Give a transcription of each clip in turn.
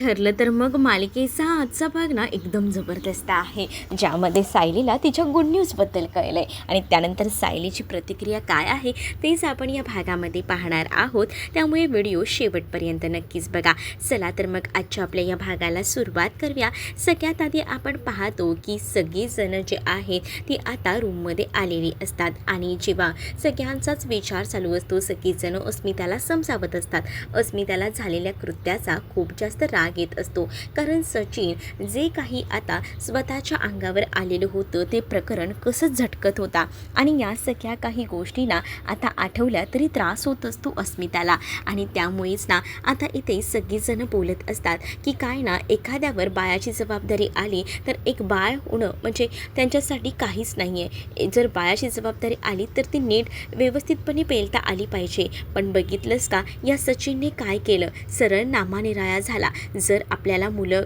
ठरलं तर मग मालिकेचा आजचा भाग ना एकदम जबरदस्त आहे, ज्यामध्ये सायलीला तिच्या गुड न्यूजबद्दल कळलं आहे आणि त्यानंतर सायलीची प्रतिक्रिया काय आहे तेच आपण या भागामध्ये पाहणार आहोत. त्यामुळे व्हिडिओ शेवटपर्यंत नक्कीच बघा. चला तर मग आजच्या आपल्या या भागाला सुरुवात करूया. सगळ्यात आधी आपण पाहतो की सगळेजण जे आहेत ती आता रूममध्ये आलेली असतात आणि जेव्हा सगळ्यांचाच विचार चालू असतो, सगळेजण अस्मिताला समजावत असतात. अस्मिताला झालेल्या कृत्याचा खूप जास्त राग येत असतो, कारण सचिन जे काही आता स्वतःच्या अंगावर आलेलं होतं ते प्रकरण कसं झटकत होता आणि या सगळ्या काही गोष्टींना आता आठवल्या तरी त्रास होत असतो अस्मिताला. आणि त्यामुळेच ना आता इथे सगळेजण बोलत असतात की काय ना, एखाद्यावर बाळाची जबाबदारी आली तर एक बाळ होणं म्हणजे त्यांच्यासाठी काहीच नाही आहे. जर बाळाची जबाबदारी आली तर ती नीट व्यवस्थितपणे पेलता आली पाहिजे. पण बघितलंस का या सचिनने काय केलं? सरळ नामानिराळा झाला. जर आपल्याला मुलं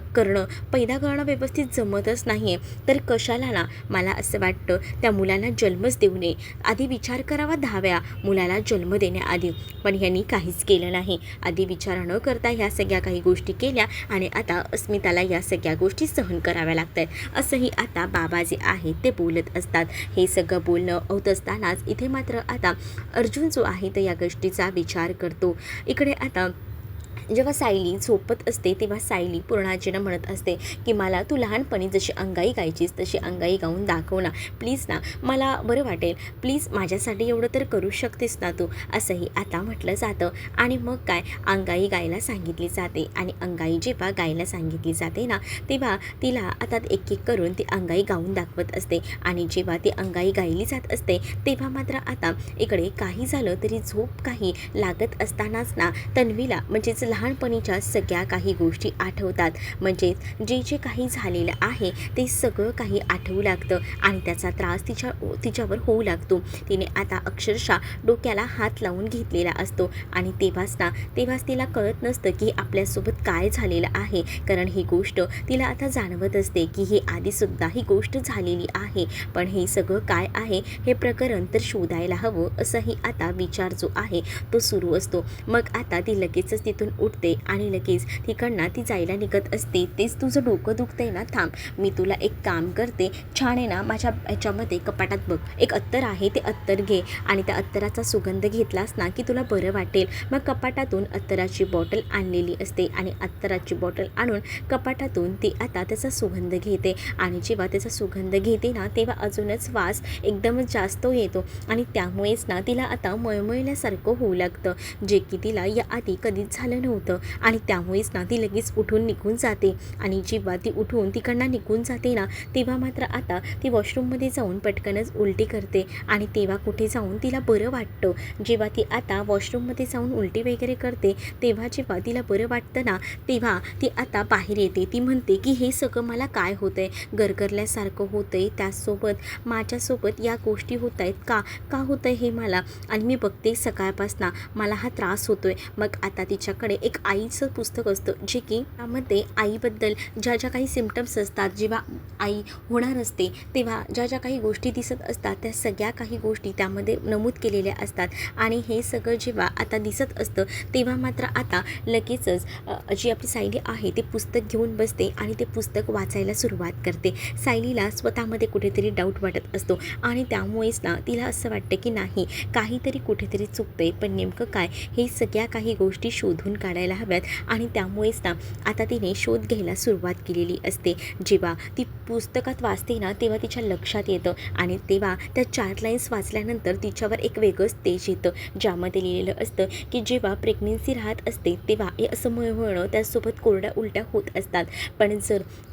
पैदा करणं व्यवस्थित जमतच नाही आहे तर कशाला ना, मला असं वाटतं त्या मुलांना जन्मच देऊ नये. आधी विचार करावा 10 वेळा मुलाला जन्म देण्याआधी. पण ह्यांनी काहीच केलं नाही. आधी विचार न करता ह्या सगळ्या काही गोष्टी केल्या आणि आता अस्मिताला या सगळ्या गोष्टी सहन कराव्या लागत आहेत, असंही आता बाबा जे आहेत ते बोलत असतात. हे सगळं बोलणं होत असतानाच इथे मात्र आता अर्जुन जो आहे तर या गोष्टीचा विचार करतो. इकडे आता जेव्हा सायली झोपत असते तेव्हा सायली पूर्णाजीनं म्हणत असते की मला तू लहानपणी जशी अंगाई गायचीस तशी अंगाई गाऊन दाखव ना प्लीज ना, मला बरं वाटेल, प्लीज माझ्यासाठी एवढं तर करू शकतेस ना तू, असंही आता म्हटलं जातं. आणि मग काय, अंगाई गायला सांगितली जाते आणि अंगाई जेव्हा गायला सांगितली जाते ना तेव्हा तिला आता एक एक करून ती अंगाई गाऊन दाखवत असते. आणि जेव्हा ती अंगाई गायली जात असते तेव्हा मात्र आता इकडे काही झालं तरी झोप काही लागत असतानाच ना तन्वीला म्हणजेच लहानपणीच्या सगळ्या काही गोष्टी आठवतात. म्हणजेच जे जे काही झालेलं आहे ते सगळं काही आठवू लागतं आणि त्याचा त्रास तिच्यावर होऊ लागतो. तिने आता अक्षरशः डोक्याला हात लावून घेतलेला असतो आणि तेव्हाच तिला कळत नसतं की आपल्यासोबत काय झालेलं आहे, कारण ही गोष्ट तिला आता जाणवत असते की हे आधीसुद्धा ही गोष्ट झालेली आहे. पण हे सगळं काय आहे, हे प्रकरण तर शोधायला हवं, असंही आता विचार जो आहे तो सुरू असतो. मग आता ती लगेचच तिथून उठते आणि लगेच तिकडनं ती जायला निघत असते. तेच तुझं डोकं दुखतंय ना, थांब, मी तुला एक काम करते, छान आहे ना, माझ्या ह्याच्यामध्ये कपाटात बघ एक अत्तर आहे, ते अत्तर घे आणि त्या अत्तराचा सुगंध घेतलास ना की तुला बरं वाटेल. मग कपाटातून अत्तराची बॉटल आणलेली असते आणि अत्तराची बॉटल आणून कपाटातून ती आता त्याचा सुगंध घेते आणि जेव्हा त्याचा सुगंध घेते ना तेव्हा अजूनच वास एकदमच जास्त येतो आणि त्यामुळेच ना तिला आता मळमळल्यासारखं होऊ लागतं, जे की तिला या आधी कधीच झालं नव्हतं. आणि त्यामुळेच ना ती लगेच उठून निघून जाते आणि जेव्हा ती उठून तिकडनं निघून जाते ना तेव्हा मात्र आता ती वॉशरूममध्ये जाऊन पटकनच उलटी करते आणि तेव्हा कुठे जाऊन तिला बरं वाटतं. जेव्हा ती आता वॉशरूममध्ये जाऊन उलटी वगैरे करते तेव्हा जेव्हा तिला बरं वाटतं ना तेव्हा ती आता बाहेर येते. ती म्हणते की हे सगळं मला काय होतंय, गरगरल्यासारखं होतंय, त्याचसोबत माझ्यासोबत या गोष्टी होत आहेत का होतंय हे मला, आणि मी बघते सकाळपासून मला हा त्रास होतोय. मग आता तिच्याकडे एक आईचं पुस्तक असतं, जे की त्यामध्ये आईबद्दल ज्या ज्या काही सिम्पटम्स असतात, जेव्हा आई होणार असते तेव्हा ज्या ज्या काही गोष्टी दिसत असतात त्या सगळ्या काही गोष्टी त्यामध्ये नमूद केलेल्या असतात. आणि हे सगळं जेव्हा आता दिसत असतं तेव्हा मात्र आता लगेचच जी आपली सायली आहे ते पुस्तक घेऊन बसते आणि ते पुस्तक वाचायला सुरुवात करते. सायलीला स्वतःमध्ये कुठेतरी डाऊट वाटत असतो आणि त्यामुळेच ना तिला असं वाटतं की नाही, काहीतरी कुठेतरी चुकतंय, पण नेमकं काय हे सगळ्या काही गोष्टी शोधून काढायला हव्यात. आणि त्यामुळेच ना आता तिने शोध घ्यायला सुरुवात केलेली असते. जेव्हा ती पुस्तकात वाचते ना तेव्हा तिच्या लक्षात येतं आणि तेव्हा त्या 4 लाईन्स वाचल्यानंतर तिच्यावर एक वेगळंच तेज येतं, ज्यामध्ये लिहिलेलं असतं की जेव्हा प्रेग्नेन्सी राहत असते तेव्हा हे असं मळमळणं त्यासोबत कोरड्या उलट्या होत असतात. पण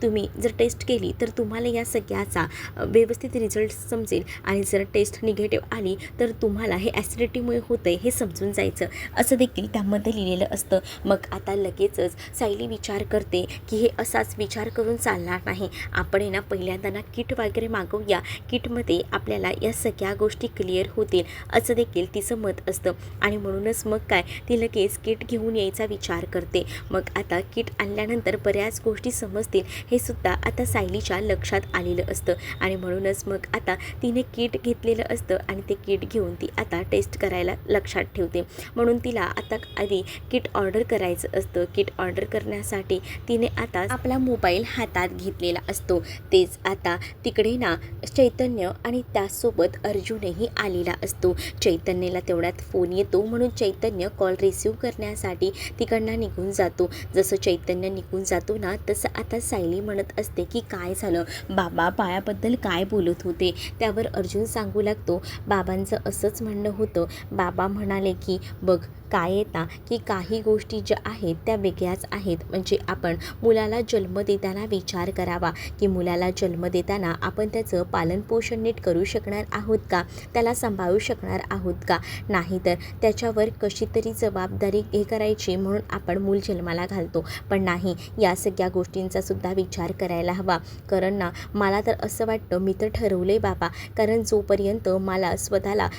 तुम्ही जर टेस्ट केली तर तुम्हाला या सगळ्याचा व्यवस्थित रिझल्ट समजेल आणि जर टेस्ट निगेटिव्ह आली तर तुम्हाला हे ॲसिडिटीमुळे होतंय हे समजून जायचं, असं देखील त्यामध्ये लिहिलेलं असतं. मग आता लगेचच सायली विचार करते की हे असाच विचार करून चालणार नाही, आपण ना पहिल्यांदा ना किट वगैरे मागवूया, किटमध्ये आपल्याला या सगळ्या गोष्टी क्लिअर होतील, असं देखील तिचं मत असतं. आणि म्हणूनच मग काय, ती लगेच किट घेऊन यायचा विचार करते. मग आता किट आणल्यानंतर बऱ्याच गोष्टी समजतील हे सुद्धा आता सायलीच्या लक्षात आलेलं असतं. आणि म्हणूनच मग आता तिने किट घेतलेलं असतं आणि ते किट घेऊन ती आता टेस्ट करायला लक्षात ठेवते. म्हणून तिला आता आधी किट ऑर्डर ऑर्डर करायचं असतं. किट ऑर्डर करण्यासाठी तिने आता आपला मोबाईल हातात घेतलेला असतो. तेच आता तिकडे ना चैतन्य आणि त्यासोबत अर्जुनही आलेला असतो. चैतन्यला तेवढ्यात फोन येतो म्हणून चैतन्य कॉल रिसीव करण्यासाठी तिकडनं निघून जातो. जसं चैतन्य निघून जातो ना तसं आता सायली म्हणत असते की काय झालं बाबा, पायाबद्दल काय बोलत होते. त्यावर अर्जुन सांगू लागतो, बाबांचं असंच म्हणणं होतं. बाबा म्हणाले की बघ काय येता की काही गोष्टी ज्या आहेत त्या वेगळ्याच आहेत. म्हणजे आपण मुलाला जन्म देताना विचार करावा की मुलाला जन्म देताना आपण त्याचं पालनपोषण नीट करू शकणार आहोत का, त्याला सांभाळू शकणार आहोत का, नाहीतर त्याच्यावर कशी तरी जबाबदारी हे करायची म्हणून आपण मूल जन्माला घालतो. पण नाही, या सगळ्या गोष्टींचा सुद्धा विचार करायला हवा. कारण ना मला तर असं वाटतं, मी तर ठरवलं आहे बाबा, कारण जोपर्यंत मला स्वतःला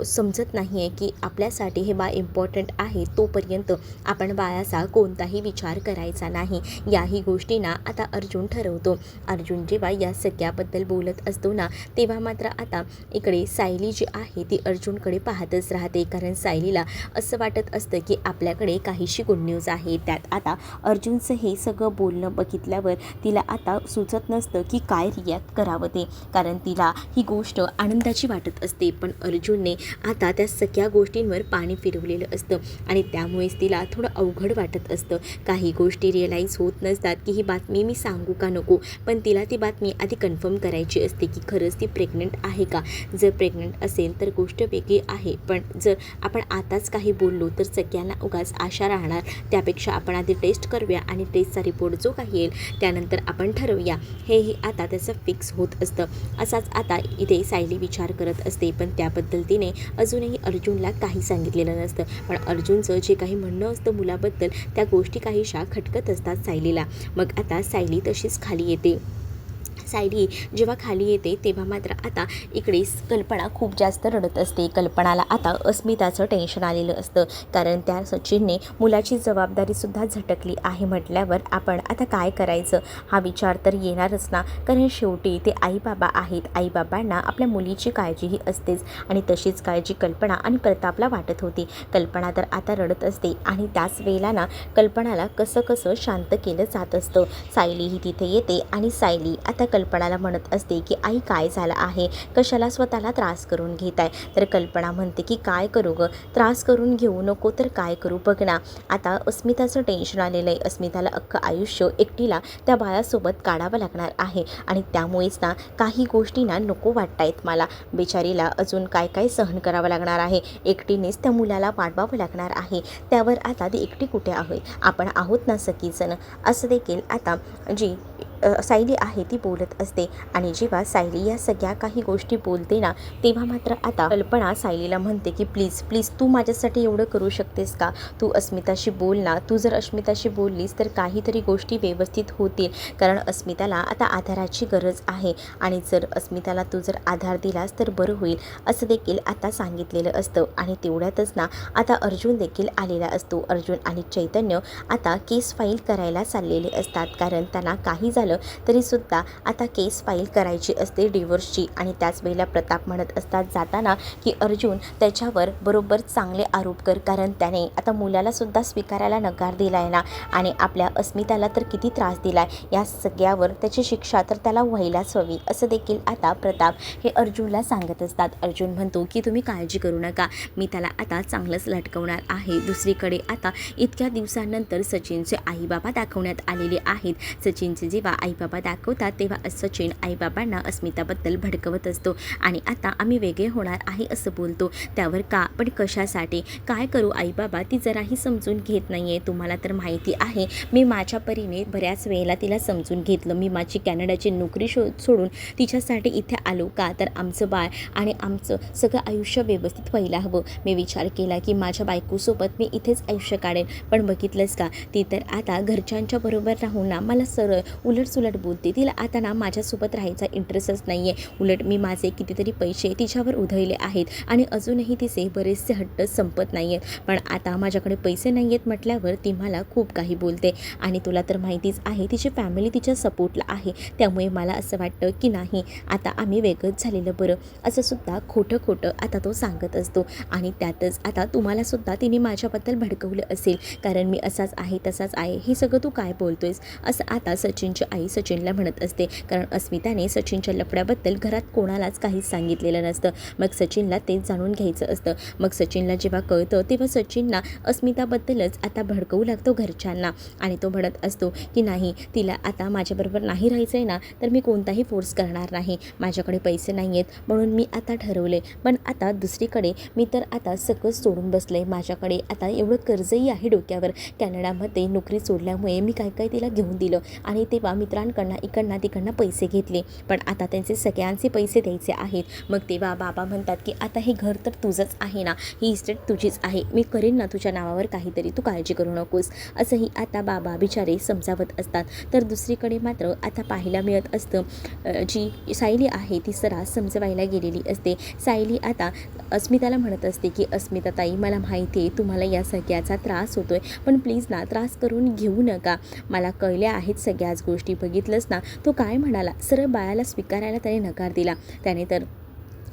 समजत नाही आहे की आपल्यासाठी हे बाळ इम्पॉर्टंट आहे तोपर्यंत आपण बाळाचा कोणताही विचार करायचा नाही. याही गोष्टींना आता अर्जुन ठरवतो. अर्जुन जेव्हा या सगळ्याबद्दल बोलत असतो ना तेव्हा मात्र आता इकडे सायली जी आहे ती अर्जुनकडे पाहतच राहते. कारण सायलीला असं वाटत असतं की आपल्याकडे काहीशी गुड न्यूज आहे. त्यात आता अर्जुनचं हे सगळं बोलणं बघितल्यावर तिला आता सुचत नसतं की काय रिॲक्ट करावं ते, कारण तिला ही गोष्ट आनंदाची वाटत असते. पण अर्जुनने आता त्या सगळ्या गोष्टींवर पाणी फिरवलेलं असतं आणि त्यामुळेच तिला थोडं अवघड वाटत असतं. काही गोष्टी रिअलाईज होत नसतात की ही बातमी मी सांगू का नको, पण तिला ती बातमी आधी कन्फर्म करायची असते की खरंच ती प्रेग्नंट आहे का. जर प्रेग्नंट असेल तर गोष्ट वेगळी आहे, पण जर आपण आताच काही बोललो तर सगळ्यांना उगाच आशा राहणार. त्यापेक्षा आपण आधी टेस्ट करूया आणि टेस्टचा रिपोर्ट जो काही येईल त्यानंतर आपण ठरवूया. हेही आता त्याचं फिक्स होत असतं. असाच आता इथे सायली विचार करत असते, पण त्याबद्दल तिने अजूनही अर्जुनला काही सांगितलेलं नसतं. पण अर्जुनचं जे काही म्हणणं असतं मुलाबद्दल त्या गोष्टी काहीशा खटकत असतात सायलीला. मग आता सायली तशीच खाली येते. सायली जेव्हा खाली येते तेव्हा मात्र आता इकडे कल्पना खूप जास्त रडत असते. कल्पनाला आता अस्मिताचं टेन्शन आलेलं असतं, कारण त्या सचिनने मुलाची जबाबदारीसुद्धा झटकली आहे म्हटल्यावर आपण आता काय करायचं हा विचार तर येणारच ना. कारण शेवटी ते आईबाबा आहेत. आईबाबांना आपल्या मुलीची काळजीही असतेच आणि तशीच काळजी कल्पना आणि प्रतापला वाटत होती. कल्पना तर आता रडत असते आणि त्याच वेळेला ना कल्पनाला कसं शांत केलं जात असतं. सायलीही तिथे येते आणि सायली आता कल्पनाला म्हणत असते की आई काय झालं आहे, कशाला स्वतःला त्रास करून घेत आहे. तर कल्पना म्हणते की काय करू गं, त्रास करून घेऊ नको तर काय करू, बघ ना आता अस्मिताचं टेन्शन आलेलं आहे. अस्मिताला अख्खं आयुष्य एकटीला त्या बाळासोबत काढावं लागणार आहे आणि त्यामुळेच ना काही गोष्टी ना नको वाटतायत मला. बिचारीला अजून काय काय सहन करावं लागणार आहे, एकटीनेच त्या मुलाला वाढवावं लागणार आहे. त्यावर आता ती एकटी कुठे आहे, आपण आहोत ना सगळीजण, असं देखील आता जी सायली आहे ती बोलत असते. आणि जेव्हा सायली या सगळ्या काही गोष्टी बोलते ना तेव्हा मात्र आता कल्पना सायलीला म्हणते की प्लीज प्लीज तू माझ्यासाठी एवढं करू शकतेस का, तू अस्मिताशी बोल ना. तू जर अस्मिताशी बोललीस तर काहीतरी गोष्टी व्यवस्थित होतील, कारण अस्मिताला आता आधाराची गरज आहे आणि जर अस्मिताला तू जर आधार दिलास तर बरं होईल, असं देखील आता सांगितलेलं असतं. आणि तेवढ्यातच ना आता अर्जुन देखील आलेला असतो. अर्जुन आणि चैतन्य आता केस फाईल करायला चाललेले असतात, कारण त्यांना काही झालं तरीसुद्धा आता केस फाईल करायची असते डिवोर्सची. आणि त्याच वेळेला प्रताप म्हणत असतात जाताना की अर्जुन त्याच्यावर बरोबर चांगले आरोप कर, कारण त्याने आता मुलालासुद्धा स्वीकारायला नकार दिला आहे ना आणि आपल्या अस्मिताला तर किती त्रास दिला आहे, या सगळ्यावर त्याची शिक्षा तर त्याला व्हायलाच हवी, असं देखील आता प्रताप हे अर्जुनला सांगत असतात. अर्जुन म्हणतो की तुम्ही काळजी करू नका, मी त्याला आता चांगलंच लटकवणार आहे. दुसरीकडे आता इतक्या दिवसांनंतर सचिनचे आईबाबा दाखवण्यात आलेले आहेत. सचिनचे जेव्हा आईबाबा दाखवतात तेव्हा सचिन आईबाबांना अस्मिताबद्दल भडकवत असतो आणि आता आम्ही वेगळे होणार आहे असं बोलतो. त्यावर का, पण कशासाठी, काय करू आईबाबा, ती जराही समजून घेत नाही आहे. तुम्हाला तर माहिती आहे मी माझ्या परीने बऱ्याच वेळेला तिला समजून घेतलं. मी माझी कॅनडाची नोकरी सोडून तिच्यासाठी इथे आलो का, तर आमचं बाळ आणि आमचं सगळं आयुष्य व्यवस्थित व्हायला हवं. मी विचार केला की माझ्या बायकोसोबत मी इथेच आयुष्य काढेन, पण बघितलंच का, ती तर आता घरच्यांच्या बरोबर राहून ना मला सरळ उलट उलट बोलते. तिला आता ना माझ्यासोबत राहायचा इंटरेस्टच नाही आहे. उलट मी माझे कितीतरी पैसे तिच्यावर उधळले आहेत आणि अजूनही तिचे बरेचसे हट्ट संपत नाही आहेत. पण आता माझ्याकडे पैसे नाही आहेत म्हटल्यावर ती मला खूप काही बोलते. आणि तुला तर माहितीच आहे तिची फॅमिली तिच्या सपोर्टला आहे. त्यामुळे मला असं वाटतं की नाही, आता आम्ही वेगळंच झालेलं बरं, असं सुद्धा खोटं खोटं आता तो सांगत असतो. आणि त्यातच आता तुम्हालासुद्धा तिने माझ्याबद्दल भडकवलं असेल, कारण मी असाच आहे तसाच आहे, हे सगळं तू काय बोलतोयस, असं आता सचिनची आई सचिनला म्हणत असते. कारण अस्मिताने सचिनच्या लफड्याबद्दल घरात कोणालाच काहीच सांगितलेलं नसतं. मग सचिनला तेच जाणून घ्यायचं असतं. मग सचिनला जेव्हा कळतं तेव्हा सचिनला अस्मिताबद्दलच आता भडकवू लागतो घरच्यांना. आणि तो म्हणत असतो की नाही, तिला आता माझ्याबरोबर नाही राहायचं आहे ना, तर मी कोणताही फोर्स करणार नाही. माझ्याकडे पैसे नाही आहेत म्हणून मी आता ठरवले. पण आता दुसरीकडे मी तर आता सगळं सोडून बसले. माझ्याकडे आता एवढं कर्जही आहे डोक्यावर. कॅनडामध्ये नोकरी सोडल्यामुळे मी काय काय तिला घेऊन दिलं आणि तेव्हा मित्रांकडनं इकडनं तिकडनं पैसे घेतले. पण आता त्यांचे सगळ्यांचे पैसे द्यायचे आहेत. मग तेव्हा बाबा म्हणतात की आता हे घर तर तुझंच आहे ना, ही इस्टेट तुझीच आहे, मी करीन ना तुझ्या नावावर काहीतरी, तू काळजी करू नकोस, असंही आता बाबा बिचारे समजावत असतात. तर दुसरीकडे मात्र आता पाहायला मिळत असतं जी सायली आहे ती सरा समजवायला गेलेली असते. सायली आता अस्मिताला म्हणत असते की अस्मिता ताई, मला माहिती आहे तुम्हाला या सगळ्याचा त्रास होतो आहे, पण प्लीज ना त्रास करून घेऊ नका. मला कळल्या आहेत सगळ्याच गोष्टी. बघितलंच ना तो काय म्हणाला, सरळ बाळाला स्वीकारायला त्याने नकार दिला. त्याने तर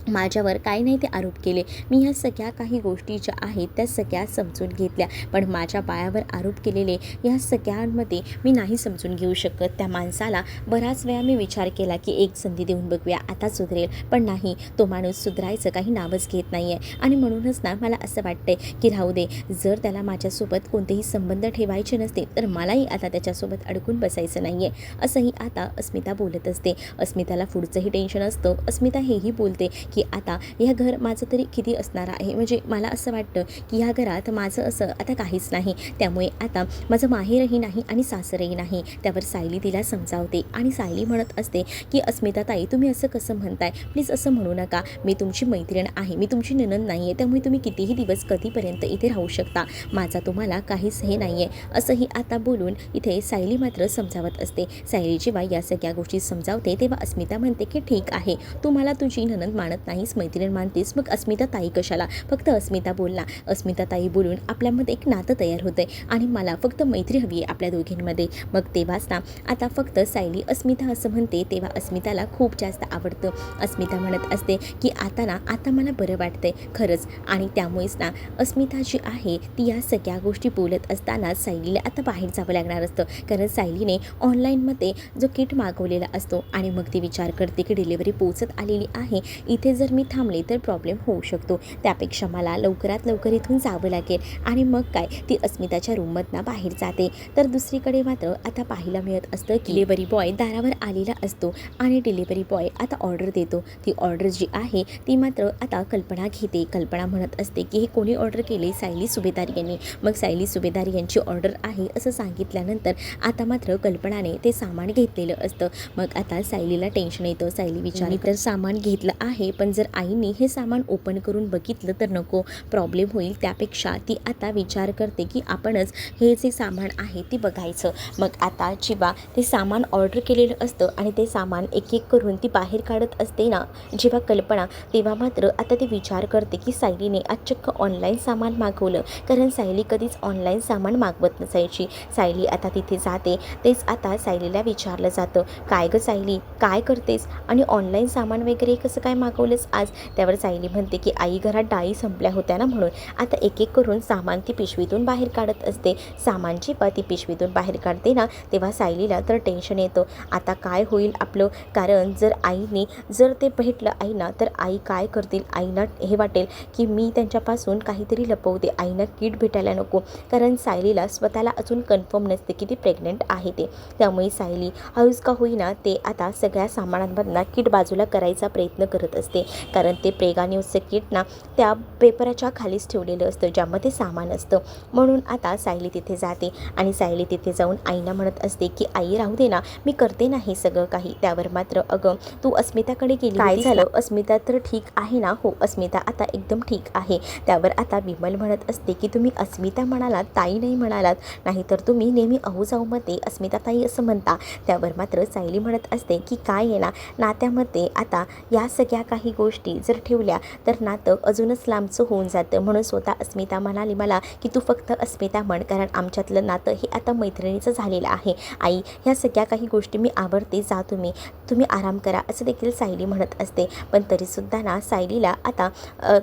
माझ्यावर काही नाही ते आरोप केले. मी ह्या सगळ्या काही गोष्टी ज्या आहेत त्या सगळ्या समजून घेतल्या, पण माझ्या बाळावर आरोप केलेले ह्या सगळ्यांमध्ये मी नाही समजून घेऊ शकत. त्या माणसाला बराच वेळा मी विचार केला की एक संधी देऊन बघूया, आता सुधरेल, पण नाही, तो माणूस सुधरायचं काही नावच घेत नाही आहे. आणि म्हणूनच ना मला असं वाटतंय की राहू दे, जर त्याला माझ्यासोबत कोणतेही संबंध ठेवायचे नसते तर मलाही आता त्याच्यासोबत अडकून बसायचं नाही आहे, असंही आता अस्मिता बोलत असते. अस्मिताला पुढचंही टेन्शन असतं. अस्मिता हेही बोलते की आता ह्या घर माझं तरी किती असणार आहे, म्हणजे मला असं वाटतं की ह्या घरात माझं असं आता काहीच नाही. त्यामुळे आता माझं माहेरही नाही आणि सासरही नाही. त्यावर सायली तिला समजावते आणि सायली म्हणत असते की अस्मिता ताई, तुम्ही असं कसं म्हणताय, प्लीज असं म्हणू नका. मी तुमची मैत्रीण आहे, मी तुमची नणंद नाही आहे, त्यामुळे तुम्ही कितीही दिवस कधीपर्यंत इथे राहू शकता, माझा तुम्हाला काहीच हे नाही आहे, असंही आता बोलून इथे सायली मात्र समजावत असते. सायली जेव्हा या सगळ्या गोष्टी समजावते तेव्हा अस्मिता म्हणते की ठीक आहे, तू मला तुझी नणंद मानत नाहीस, मैत्रीण मानतेस, मग अस्मिता ताई कशाला, फक्त अस्मिता बोलला. अस्मिता ताई बोलून आपल्यामध्ये एक नातं तयार होतंय आणि मला फक्त मैत्री हवी आहे आपल्या दोघींमध्ये. मग तेव्हाच ना आता फक्त सायली अस्मिता असं म्हणते तेव्हा अस्मिताला खूप जास्त आवडतं. अस्मिता म्हणत असते की आता ना आता मला बरं वाटतंय खरंच. आणि त्यामुळेच ना अस्मिता जी आहे ती या सगळ्या गोष्टी बोलत असताना सायलीला आता बाहेर जावं लागणार असतं, कारण सायलीने ऑनलाईनमध्ये जो किट मागवलेला असतो आणि मग ती विचार करते की डिलिव्हरी पोचत आलेली आहे, इथे जर मी थांबले तर प्रॉब्लेम होऊ शकतो, त्यापेक्षा मला लवकरात लवकर इथून जावं लागेल. आणि मग काय ती अस्मिताच्या रूममधनं बाहेर जाते. तर दुसरीकडे मात्र आता पाहायला मिळत असतं की डिलिव्हरी बॉय दारावर आलेला असतो आणि डिलिव्हरी बॉय आता ऑर्डर देतो. ती ऑर्डर जी आहे ती मात्र आता कल्पना घेते. कल्पना म्हणत असते की हे कोणी ऑर्डर केले, सायली सुभेदार यांनी. मग सायली सुभेदार यांची ऑर्डर आहे असं सांगितल्यानंतर आता मात्र कल्पनाने ते सामान घेतलेलं असतं. मग आता सायलीला टेन्शन येतं. सायली विचारली तर सामान घेतलं आहे, पण जर आईने हे सामान ओपन करून बघितलं तर नको, प्रॉब्लेम होईल, त्यापेक्षा ती आता विचार करते की आपणच हे जे सामान आहे ती बघायचं. मग आता जेव्हा ते सामान ऑर्डर केलेलं असतं आणि ते सामान एक एक करून ती बाहेर काढत असते ना जेव्हा कल्पना, तेव्हा मात्र आता ती विचार करते की सायलीने आज चक्क ऑनलाईन सामान मागवलं, कारण सायली कधीच ऑनलाईन सामान मागवत नसायची. सायली आता तिथे जाते. तेच आता सायलीला विचारलं जातं, काय गं सायली, काय करतेस आणि ऑनलाईन सामान वगैरे कसं काय मागवलंस आज? त्यावर सायली म्हणते की आई घरात डाळी संपल्या होत्या ना म्हणून. आता एक एक करून सामान ती पिशवीतून बाहेर काढत असते. सामान जेव्हा ती पिशवीतून बाहेर काढते ना तेव्हा सायलीला तर टेन्शन येतं, आता काय होईल आपलं, कारण जर आईने जर ते भेटलं आईना तर आई काय करतील, आईना हे वाटेल की मी त्यांच्यापासून काहीतरी लपवते, आईना किट भेटायला नको, कारण सायलीला स्वतःला अजून कन्फर्म नसते की ती प्रेग्नंट आहे ते. त्यामुळे सायली हळूच का होईना ते आता सगळ्या सामानांमधला किट बाजूला करायचा प्रयत्न करत असते. असते, कारण ते प्रेगा न्यूजचं किट ना त्या पेपराच्या खालीच ठेवलेलं असतं ज्यामध्ये सामान असतं. म्हणून आता सायली तिथे जाते आणि सायली तिथे जाऊन आईला म्हणत असते की आई राहू दे ना, मी करते ना हे सगळं काही. त्यावर मात्र अगं तू अस्मिताकडे गेली काय झालं, अस्मिता तर ठीक आहे ना? हो, अस्मिता आता एकदम ठीक आहे. त्यावर आता विमल म्हणत असते की तुम्ही अस्मिता म्हणालात, ताई नाही म्हणालात, नाहीतर तुम्ही नेहमी अहोजाऊमध्ये अस्मिता ताई असं म्हणता. त्यावर मात्र सायली म्हणत असते की काय आहे ना, नात्यामध्ये आता या सगळ्या काही गोष्टी जर ठेवल्या तर नातं अजूनच लांबचं होऊन जातं. म्हणून स्वतः अस्मिता म्हणाली मला की तू फक्त अस्मिता म्हण, कारण आमच्यातलं नातं हे आता मैत्रिणीचं झालेलं आहे. आई, ह्या सगळ्या काही गोष्टी मी आवडते, जा तुम्ही आराम करा, असं देखील सायली म्हणत असते. पण तरीसुद्धा ना सायलीला आता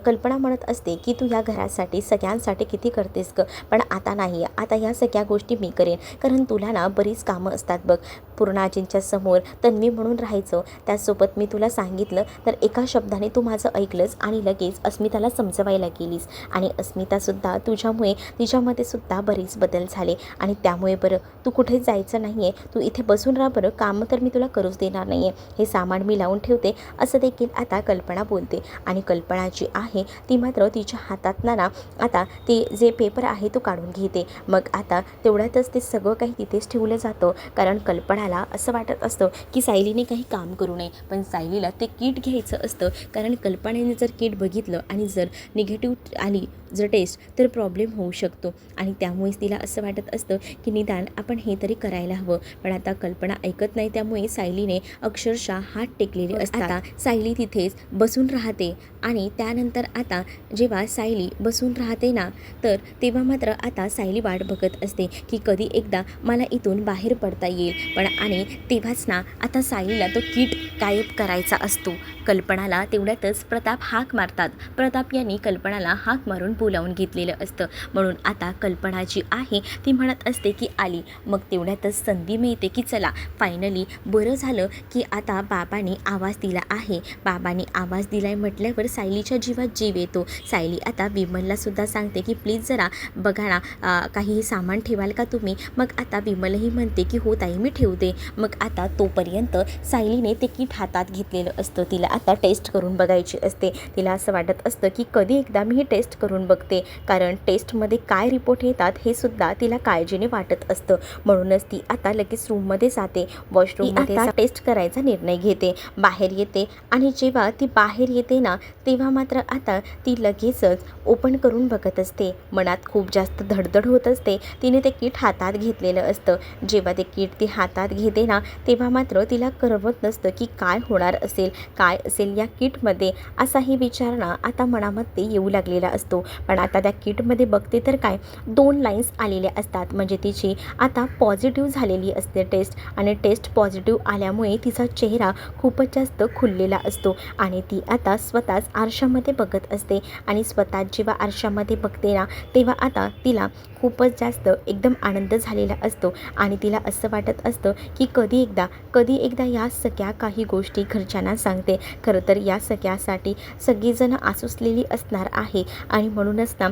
कल्पना म्हणत असते की तू ह्या घरासाठी सगळ्यांसाठी किती करतेस ग, पण आता नाही, आता ह्या सगळ्या गोष्टी मी करेन, कारण तुला ना बरीच कामं असतात बघ. पूर्णाजींच्या समोर तन्वी म्हणून राहायचं, त्यासोबत मी तुला सांगितलं तर एका शब्दाने तू माझं ऐकलंस आणि लगेच अस्मिताला समजवायला गेलीस, आणि अस्मितासुद्धा तुझ्यामुळे तिच्यामध्ये सुद्धा बरेच बदल झाले, आणि त्यामुळे बरं तू कुठेच जायचं नाही आहे, तू इथे बसून राहा बरं, कामं तर मी तुला करूच देणार नाही आहे, हे सामान मी लावून ठेवते, असं देखील आता कल्पना बोलते. आणि कल्पना जी आहे ती मात्र तिच्या हातातनं ना आता ते जे पेपर आहे तो काढून घेते. मग आता तेवढ्यातच ते सगळं काही तिथेच ठेवलं जातं, कारण कल्पनाला असं वाटत असतं की सायलीने काही काम करू नये, पण सायलीला ते किट घ्यायचं असतं, कारण कल्पनेने जर किट बघितलं आणि जर निगेटिव्ह आली जर टेस्ट तर प्रॉब्लेम होऊ शकतो, आणि त्यामुळेच तिला असं वाटत असतं की निदान आपण हे तरी करायला हवं. पण आता कल्पना ऐकत नाही, त्यामुळे सायलीने अक्षरशः हात टेकलेले असतात. आता सायली तिथेच बसून राहते, आणि त्यानंतर आता जेव्हा सायली बसून राहते ना, तर तेव्हा मात्र आता सायली वाट बघत असते की कधी एकदा मला इथून बाहेर पडता येईल. पण आणि तेव्हाच ना आता सायलीला तो किट गायब करायचा असतो. कल्पनाला तेवढ्यातच प्रताप हाक मारतात. प्रताप यांनी कल्पनाला हाक मारून बोलावून घेतलेलं असतं. म्हणून आता कल्पना जी आहे ती म्हणत असते की आली. मग तेवढ्यातच संधी मिळते की चला फायनली बरं झालं की आता बाबांनी आवाज दिला आहे. बाबांनी आवाज दिलाय म्हटल्यावर सायलीच्या जीवात जीव येतो. सायली आता विमलला सुद्धा सांगते की प्लीज जरा बघा ना, काही सामान ठेवाल का तुम्ही. मग आता विमलही म्हणते की हो ताई मी ठेवते. मग आता तोपर्यंत सायलीने ते किट हातात घेतलेलं असतं. तिला आता टेस्ट करून बघायची असते. तिला असं वाटत असतं की कधी एकदा मी ही टेस्ट करून बघते, कारण टेस्टमध्ये काय रिपोर्ट येतात हे सुद्धा तिला काळजीने वाटत असतं. म्हणूनच ती आता लगेच रूममध्ये जाते. वॉशरूममध्ये आता टेस्ट करायचा निर्णय घेते. बाहेर येते, आणि जेव्हा ती बाहेर येते ना तेव्हा मात्र आता ती लगेचच ओपन करून बघत असते. मनात खूप जास्त धडधड होत असते. तिने ते किट हातात घेतलेलं असतं. जेव्हा ते किट ती हातात घेते ना तेव्हा मात्र तिला करवत नसतं की काय होणार असेल, काय असेल या किटमध्ये, असाही विचार ना आता मनामध्ये येऊ लागलेला असतो. पण आता त्या किटमध्ये बघते तर काय 2 लाईन्स आलेल्या असतात, म्हणजे तिची आता पॉझिटिव्ह झालेली असते टेस्ट, आणि टेस्ट पॉझिटिव्ह आल्यामुळे तिचा चेहरा खूपच जास्त खुललेला असतो, आणि ती आता स्वतःच आरशामध्ये बघत असते. आणि स्वतः जेव्हा आरशामध्ये बघते ना तेव्हा आता तिला खूपच जास्त एकदम आनंद झालेला असतो, आणि तिला असं वाटत असतं की कधी एकदा या सगळ्या काही गोष्टी घरच्यांना सांगते. खरं तर या सगळ्यासाठी सगळीजणं आसुसलेली असणार आहे, आणि म्हणूनच ना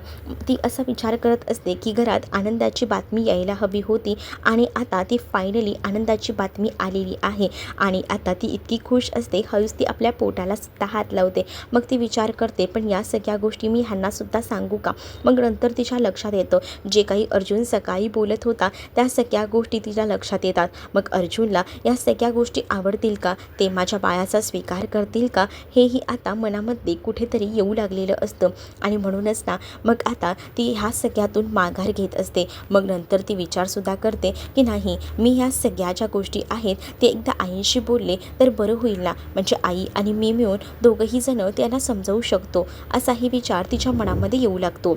ती असा विचार करत असते की घरात आनंदाची बातमी यायला हवी होती, आणि आता ती फायनली आनंदाची बातमी आलेली आहे. आणि आता ती इतकी खुश असते, हळूच ती आपल्या पोटाला सुद्धा हात लावते. मग ती विचार करते पण या सगळ्या गोष्टी मी ह्यांना सुद्धा सांगू का. मग नंतर तिच्या लक्षात येतं जे काही अर्जुन सकाळी बोलत होता त्या सगळ्या गोष्टी तिच्या लक्षात येतात. मग अर्जुनला या सगळ्या गोष्टी आवडतील का, ते माझ्या बाळाचा स्वीकार करतील का, हेही आता मनामध्ये कुठेतरी येऊ लागलेलं असतं. आणि म्हणूनच ना मग आता ती ह्या सगळ्यातून माघार घेत असते. मग नंतर ती विचारसुद्धा करते की नाही, मी ह्या सगळ्या ज्या गोष्टी आहेत ते एकदा आईंशी बोलले तर बरं होईल ना, म्हणजे आई आणि मी मिळून दोघंही जणं त्यांना समजावू शकतो, असाही विचार तिच्या मनामध्ये येऊ लागतो.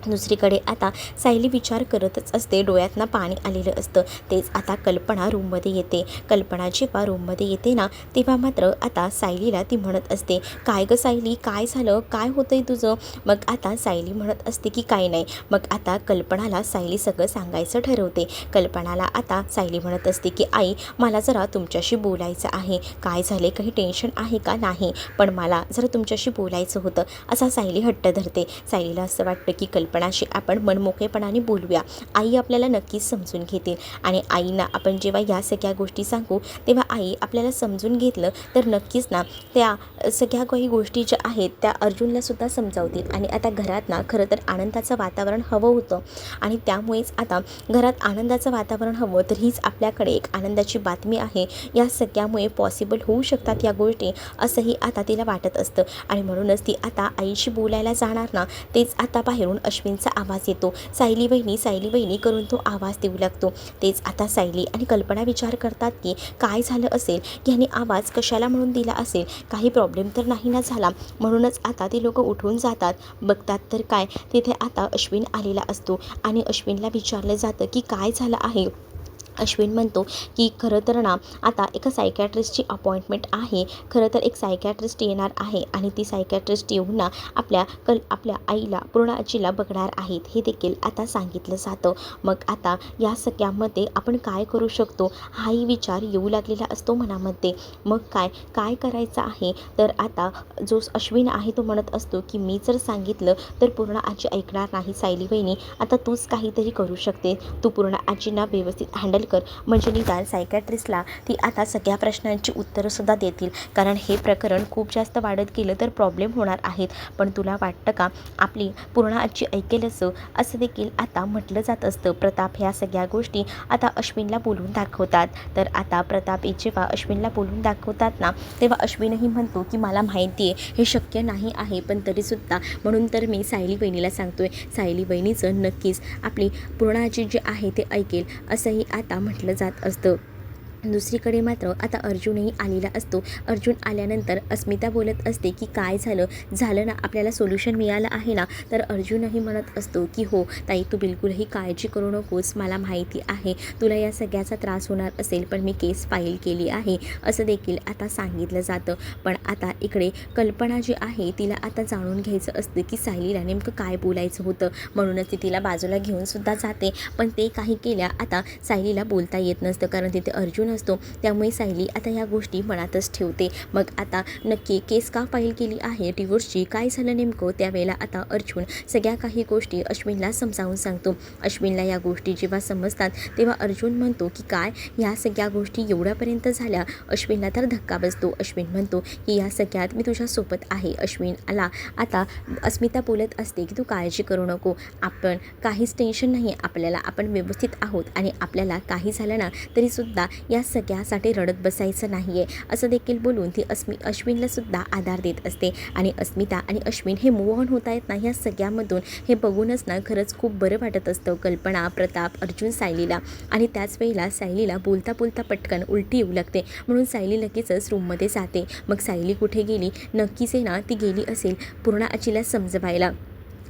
दुसरीकडे आता सायली विचार करतच असते, डोळ्यातनं पाणी आलेलं असतं. तेच आता कल्पना रूममध्ये येते. कल्पना जेव्हा रूममध्ये येते ना तेव्हा मात्र आता सायलीला ती म्हणत असते, काय गं सायली, काय झालं, काय होतंय तुझं. मग आता सायली म्हणत असते की काय नाही. मग आता कल्पनाला सायली सगळं सांगायचं ठरवते. कल्पनाला आता सायली म्हणत असते की आई, मला जरा तुमच्याशी बोलायचं आहे. काय झाले, काही टेन्शन आहे का. नाही, पण मला जरा तुमच्याशी बोलायचं होतं, असा सायली हट्ट धरते. सायलीला असं वाटतं की कल्पनाशी आपण मनमोकळेपणाने बोलूया, आई आपल्याला नक्कीच समजून घेतील. आणि आईना आपण जेव्हा या सगळ्या गोष्टी सांगू तेव्हा आई आपल्याला समजून घेतलं तर नक्कीच ना त्या सगळ्या काही गोष्टी ज्या आहेत त्या अर्जुनलासुद्धा समजावतील. आणि आता घरात ना खरं तर आनंदाचं वातावरण हवं होतं आणि त्यामुळेच आता घरात आनंदाचं वातावरण हवं. तर हीच आपल्याकडे एक आनंदाची बातमी आहे. या सगळ्यामुळे पॉसिबल होऊ शकतात या गोष्टी, असंही आता तिला वाटत असतं. आणि म्हणूनच ती आता आईशी बोलायला जाणार ना, तेच आता बाहेरून अश्विनचा आवाज येतो. सायली वहिनी करून तो आवाज देऊ लागतो. तेच आता सायली आणि कल्पना विचार करतात की काय झालं असेल, यांनी आवाज कशाला म्हणून दिला असेल, काही प्रॉब्लेम तर नाही ना झाला. म्हणूनच आता ती लोकं उठून जातात. बघतात तर काय, तिथे आता अश्विन आलेला असतो आणि अश्विनला विचारलं जातं की काय झालं आहे. अश्विन म्हणतो की खरं तर ना आता एका सायकॅट्रिस्टची अपॉइंटमेंट आहे. खरं तर एक सायकॅट्रिस्ट येणार आहे आणि ती सायकॅट्रिस्ट येऊन ना आपल्या आईला, पूर्ण आजीला बघणार आहेत, हे देखील आता सांगितलं जातं. मग आता या सगळ्यामध्ये आपण काय करू शकतो हाही विचार येऊ लागलेला असतो मनामध्ये. मग काय करायचं आहे. तर आता जो अश्विन आहे तो म्हणत असतो की मी जर सांगितलं तर पूर्ण आजी ऐकणार नाही. सायली वहिनी, आता तूच काहीतरी करू शकते. तू पूर्ण आजींना व्यवस्थित हँडल कर, म्हणजे निदान सायकॅट्रिस्टला ती आता सगळ्या प्रश्नांची उत्तरंसुद्धा देतील. कारण हे प्रकरण खूप जास्त वाढत गेलं तर प्रॉब्लेम होणार आहेत. पण तुला वाटतं का आपली पूर्ण आजी ऐकेल असं देखील आता म्हटलं जात असतं. प्रताप ह्या सगळ्या गोष्टी आता अश्विनला बोलून दाखवतात. तर आता प्रताप जेव्हा अश्विनला बोलून दाखवतात ना, तेव्हा अश्विनही म्हणतो की मला माहिती आहे हे शक्य नाही आहे, पण तरीसुद्धा म्हणून तर मी सायली वहिनीला सांगतोय. सायली वहिनीचं नक्कीच आपली पूर्ण आजी जे आहे ते ऐकेल असंही आता म्हटलं जात असतं. दुसरीकडे मात्र आता अर्जुनही आलेला असतो. अर्जुन आल्यानंतर अस्मिता बोलत असते की काय झालं ना, आपल्याला सोल्युशन मिळालं आहे ना. तर अर्जुनही म्हणत असतो की हो ताई, तू बिलकुलही काळजी करू नकोस, मला माहिती आहे तुला या सगळ्याचा त्रास होणार असेल, पण मी केस फाईल केली आहे असं देखील आता सांगितलं जातं. पण आता इकडे कल्पना जी आहे तिला आता जाणून घ्यायचं असतं की सायलीला नेमकं काय बोलायचं होतं. म्हणूनच ती तिला बाजूला घेऊनसुद्धा जाते. पण ते काही केल्या आता सायलीला बोलता येत नसतं, कारण तिथे अर्जुन असतो. त्यामुळे सायली आता या गोष्टी मनातच ठेवते. मग आता नक्की केस का फाईल केली आहे डिवोर्सची, काय झालं नेमकं, त्यावेळेला आता अर्जुन सगळ्या काही गोष्टी अश्विनला समजावून सांगतो. अश्विनला या गोष्टी जेव्हा समजतात तेव्हा अर्जुन म्हणतो की काय ह्या सगळ्या गोष्टी एवढ्यापर्यंत झाल्या. अश्विनला तर धक्का बसतो. अश्विन म्हणतो की या सगळ्यात मी तुझ्यासोबत आहे. अश्विन आला आता अस्मिता बोलत असते की तू काळजी करू नको, आपण काहीच टेन्शन नाही, आपल्याला आपण व्यवस्थित आहोत आणि आपल्याला काही झालं ना तरीसुद्धा या सगळ्यासाठी रडत बसायचं नाही आहे असं देखील बोलून ती अश्विनलासुद्धा आधार देत असते. आणि अस्मिता आणि अश्विन हे मूव्ह ऑन होत आहेत ना ह्या सगळ्यामधून, हे बघूनच ना खरंच खूप बरं वाटत असतं कल्पना, प्रताप, अर्जुन, सायलीला. आणि त्याच वेळेला सायलीला बोलता बोलता पटकन उलटी येऊ लागते. म्हणून सायली लगेचच रूममध्ये जाते. मग सायली कुठे गेली, नक्कीच आहे ना ती गेली असेल पूर्ण आजीला समजवायला.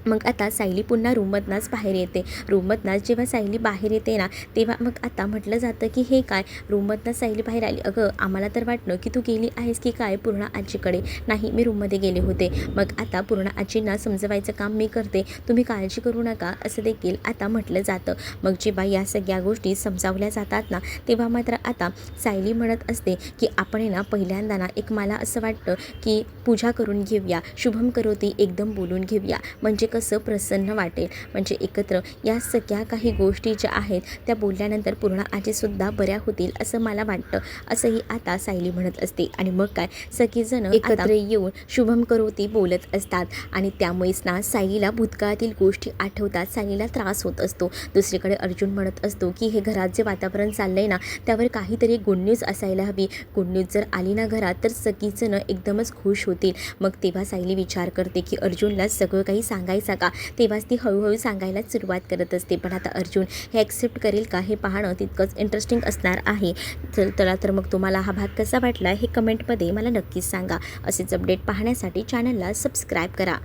मग आता सायली पुन्हा रूममधनंच बाहेर येते. रूममधनंच जेव्हा सायली बाहेर येते ना तेव्हा मग आता म्हटलं जातं की हे काय, रूममधनं सायली बाहेर आली, अगं आम्हाला तर वाटलं की तू गेली आहेस की काय पूर्ण आजीकडे. नाही, मी रूममध्ये गेले होते. मग आता पूर्ण आजींना समजवायचं काम मी करते, तुम्ही काळजी करू नका असं देखील आता म्हटलं जातं. मग जेव्हा या सगळ्या गोष्टी समजावल्या जातात ना तेव्हा मात्र आता सायली म्हणत असते की आपण ना पहिल्यांदा ना एक मला असं वाटतं की पूजा करून घेऊया, शुभम करोती एकदम बोलून घेऊया, म्हणजे कसं प्रसन्न वाटेल. म्हणजे एकत्र या सगळ्या काही गोष्टी ज्या आहेत त्या बोलल्यानंतर पूर्ण आजीसुद्धा बऱ्या होतील असं मला वाटतं असंही आता सायली म्हणत असते. आणि मग काय सगळेजण एकत्र येऊन शुभम करोती बोलत असतात. आणि त्यामुळेच ना सायलीला भूतकाळातील गोष्टी आठवतात, सायलीला त्रास होत असतो. दुसरीकडे अर्जुन म्हणत असतो की हे घरात जे वातावरण चाललंय ना त्यावर काहीतरी गुड न्यूज असायला हवी. गुड न्यूज जर आली ना घरात तर सगळीजणं एकदमच खुश होतील. मग तेव्हा सायली विचार करते की अर्जुनला सगळं काही सांगायचं का. तेव्हाच ती हळूहळू सांगायला सुरुवात करत असते. पण आता अर्जुन हे ॲक्सेप्ट करेल का हे पाहणं तितकंच इंटरेस्टिंग असणार आहे. चला तर मग तुम्हाला हा भाग कसा वाटला हे कमेंटमध्ये मला नक्कीच सांगा. असेच अपडेट पाहण्यासाठी चॅनलला सबस्क्राईब करा.